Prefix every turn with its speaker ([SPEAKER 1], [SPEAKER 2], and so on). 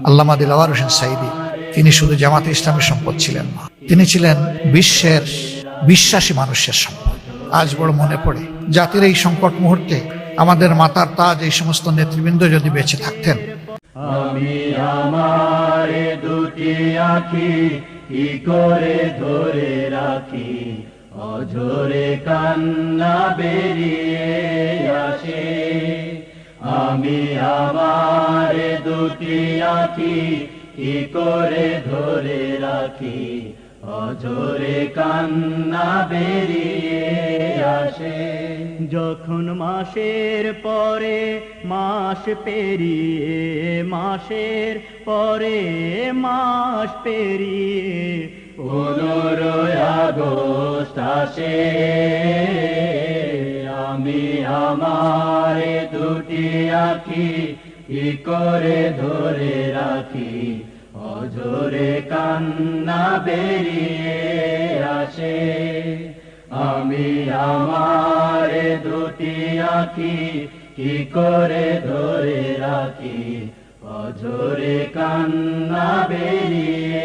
[SPEAKER 1] আল্লামা দিলওয়ার হোসেন সাঈদী তিনি শুধু জামাতে ইসলামের সম্পদ ছিলেন না, তিনি ছিলেন বিশ্বের বিশ্বাসী মানুষের সম্পদ। আজ বড় মনে পড়ে জাতির এই সংকট মুহূর্তে আমাদের মাতার তাজ এই সমস্ত নেতৃবৃন্দ যদি বেঁচে থাকতেন।
[SPEAKER 2] আমি আমার দুটি আঁখি কি করে ধরে রাখি, অঝরে কান্না বেরিয়ে আসে। আমি আমার দুটি আঁখি কি করে ধরে রাখি, অঝরে কান্না বেরিয়ে আসে। যখন মাসের পরে মাস পেরিয়ে, মাসের পরে মাস পেরিয়ে 15 আগস্ট আসে, আমি আমার দুটি আঁখি কি করে ধরে রাখি, অঝরে কান্না বেরিয়ে আসে। আমি আমার দুটি আঁখি কি করে ধরে রাখি, অঝরে কান্না বেরিয়ে